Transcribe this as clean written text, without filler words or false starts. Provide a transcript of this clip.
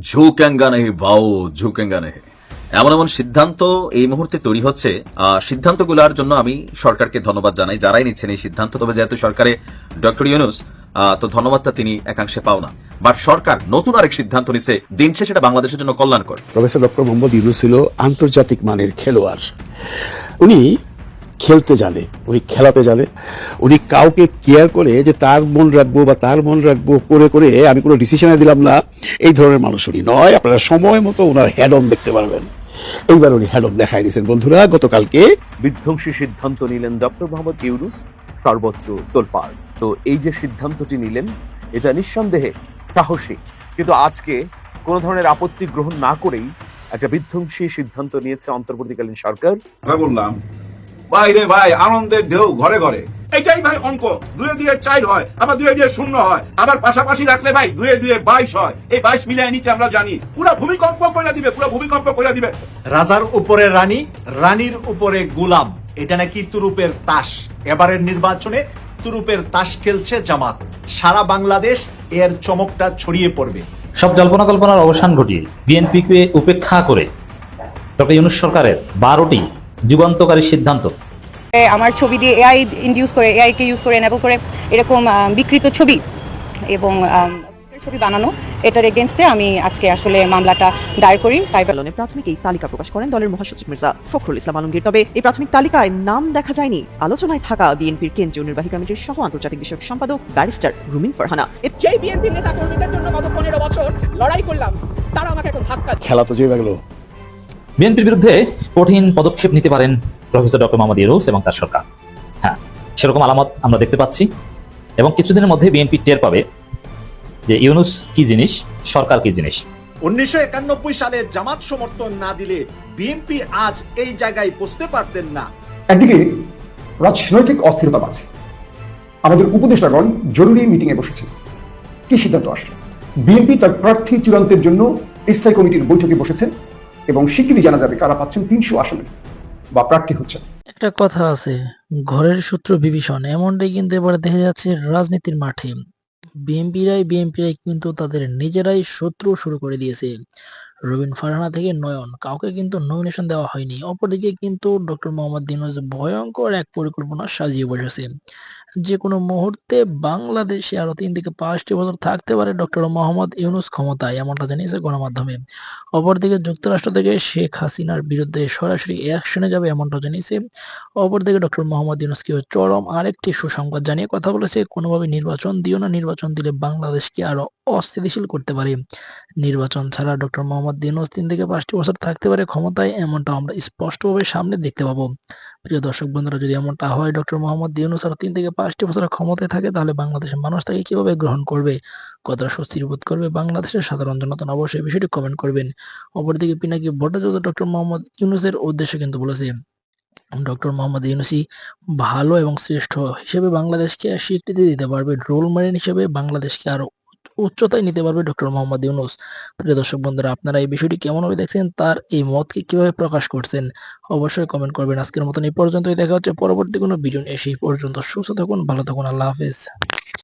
ঝুঁকেঙ্গা নেই বাও, ঝুঁকেঙ্গা নেই। এমন এমন সিদ্ধান্ত এই মুহূর্তে তৈরি হচ্ছে। সিদ্ধান্তগুলোর জন্য আমি সরকারকে ধন্যবাদ জানাই, যারাই নিচ্ছেন এই সিদ্ধান্ত। তবে যেহেতু সরকারে ডক্টর ইউনূস, তো ধন্যবাদটা তিনি একাংশে পাও না। বাট সরকার নতুন আরেক সিদ্ধান্ত নিচ্ছে, দিন শেষে সেটা বাংলাদেশের জন্য কল্যাণকর। প্রফেসর ডক্টর মোহাম্মদ ইউনূস ছিল আন্তর্জাতিক মানের খেলোয়াড়। উনি খেলতে জানে, উনি খেলাতে জানে, উনি কাউকে কেয়ার করে যে তার মন রাখবো বা তার মন রাখবো করে করে আমি কোনো ডিসিশনে দিলাম না, এই ধরনের মানুষ উনি নয়। আপনারা সময় মতো ওনার হ্যাডম দেখতে পারবেন। এইবার উনি হ্যাডম দেখাই দিয়েছেন বন্ধুরা গতকালকে। বিধ্বংসী সিদ্ধান্ত নিলেন ডক্টর মোহাম্মদ ইউনূস, সর্বত্র তোলপাড়। তো এই যে সিদ্ধান্তটি নিলেন, এটা নিঃসন্দেহে সাহসী, কিন্তু আজকে কোনো ধরনের আপত্তি গ্রহণ না করেই একটা বিধ্বংসী সিদ্ধান্ত নিয়েছে অন্তর্বর্তীকালীন সরকার। বললাম ভাই রে ভাই, আনন্দের ঢেউ ঘরে ঘরে। এটাই ভাই অঙ্ক, 2 দিয়ে 4 হয়, আবার 2 দিয়ে 0 হয়, আবার পাশাপাশি রাখলে ভাই 2 দিয়ে 22 হয়। এই 22 মিলিয়ে নিতে আমরা জানি পুরো ভূমিকম্প করে দিবে, পুরো ভূমিকম্প করে দিবে। রাজার উপরে রানী, রানীর উপরে গোলাম, এটা নাকি তুরুপের তাস। এবারের নির্বাচনে তুরুপের তাস খেলছে জামাত। সারা বাংলাদেশ এর চমকটা ছড়িয়ে পড়বে। সব জল্পনা কল্পনার অবসান ঘটিয়ে বিএনপিকে উপেক্ষা করে ডক্টর ইউনূস সরকারের 12টি যুগান্তকারী সিদ্ধান্ত, আমার ছবি দিয়ে এআই ইনডিউস করে, এআই কে ইউজ করে এনেবল করে এরকম বিকৃত ছবি এবং ছবি বানানো, এটার এগেনস্টে আমি আজকে আসলে মামলাটা দায়ের করি। সাইবারলনে প্রাথমিক এই তালিকা প্রকাশ করেন দলের মহাসচিব মির্জা ফখরুল ইসলাম আলমগীর। তবে এই প্রাথমিক তালিকায় নাম দেখা যায়নি আলোচনায় থাকা বিএনপির কেন্দ্রীয় নির্বাহী কমিটির সহ আন্তর্জাতিক বিষয়ক সম্পাদক ব্যারিস্টার রুমিন ফারহানা। যেই বিএনপির নেতা কর্মীদের জন্য গত 15 বছর লড়াই করলাম, তারা আমাকে এখন ধাক্কা। খেলা তো জয় গেল। বিএনপির বিরুদ্ধে কঠিন পদক্ষেপ নিতে পারেন প্রফেসর ডক্টর মোহাম্মদ ইউনূস এবং তার সরকার। হ্যাঁ, সেরকম আলামত আমরা দেখতে পাচ্ছি এবং কিছুদিনের মধ্যে বিএনপি টের পাবে যে ইউনূস কি জিনিস, সরকার কি জিনিস। 1991 সালে জামাত সমর্থন না দিলে বিএনপি আজ এই জায়গায় পৌঁছতে পারতেন না। একদিকে রাজনৈতিক অস্থিরতা আছে, আমাদের উপদেষ্টাগণ জরুরি মিটিং এ বসেছে। কি সিদ্ধান্ত আসছে? বিএনপি তার প্রার্থী চূড়ান্তের জন্য স্থায়ী কমিটির বৈঠকে বসেছে এবং শিগগিরই জানা যাবে কারা পাচ্ছেন 300 আসনে বা প্রার্থী হচ্ছেন। একটা কথা আছে, ঘরের শত্রু বিভীষণ, এমনটাই কিন্তু এবারে দেখা যাচ্ছে রাজনীতির মাঠে। বিএনপিরাই কিন্তু তাদের নিজেরাই শত্রু শুরু করে দিয়েছে। রুমিন ফারহানা থেকে নয়ন, কাউকে কিন্তু নমিনেশন দেওয়া হয়নি। অপরদিকে কিন্তু ডক্টর মোহাম্মদ ইউনূস ভয়ঙ্কর এক পরিকল্পনা সাজিয়ে বসেছে। যে কোনো মুহূর্তে বাংলাদেশে আরো 3 থেকে 5টি বছর থাকতে পারে ডক্টর মোহাম্মদ ইউনূস ক্ষমতায়, এমনটা জানিয়েছে গণমাধ্যমে। অপরদিকে যুক্তরাষ্ট্র থেকে শেখ হাসিনার বিরুদ্ধে সরাসরি অ্যাকশনে যাবে, এমনটা জানিয়েছে। অপরদিকে ডক্টর মোহাম্মদ ইউনূসকে চরম আরেকটি সুসংবাদ জানিয়ে কথা বলেছে, কোনোভাবে নির্বাচন দিও না, নির্বাচন দিলে বাংলাদেশকে আরো অস্থিতিশীল করতে পারে। নির্বাচন ছাড়া ডক্টর মোহাম্মদ ইউনূস 3 থেকে 5টি বছর থাকতে পারে ক্ষমতায়, এমনটা আমরা স্পষ্টভাবে সামনে দেখতে পাবো। প্রিয় দর্শক বন্ধুরা, যদি এমনটা হয় ডক্টর মোহাম্মদ ইউনূস আরো 3 থেকে 5টি বছর ক্ষমতায় থাকে, তাহলে বাংলাদেশের মানুষ তাকে কিভাবে গ্রহণ করবে, কতটা স্বস্তি বোধ করবে বাংলাদেশের সাধারণ জনতা, অবশ্যই বিষয়টি কমেন্ট করবেন। অপরদিকে পিনাকি ভট্টাচার্য ডক্টর মোহাম্মদ ইউনূসের উদ্দেশ্যে কিন্তু বলেছে, ডক্টর মোহাম্মদ ইউনূসই ভালো এবং শ্রেষ্ঠ হিসেবে বাংলাদেশকে স্বীকৃতি দিতে পারবে, রোল মডেল হিসেবে বাংলাদেশকে আরো উচ্চতায় নিতে পারবে ডক্টর মোহাম্মদ ইউনূস। প্রিয় দর্শক বন্ধুরা, আপনারা এই বিষয়টি কেমনভাবে দেখছেন, তার এই মতকে কিভাবে প্রকাশ করছেন, অবশ্যই কমেন্ট করবেন। আজকের মতন এই পর্যন্তই, দেখা হচ্ছে পরবর্তী কোনো ভিডিও নিয়ে। সেই পর্যন্ত সুস্থ থাকুন, ভালো থাকুন, আল্লাহ হাফেজ।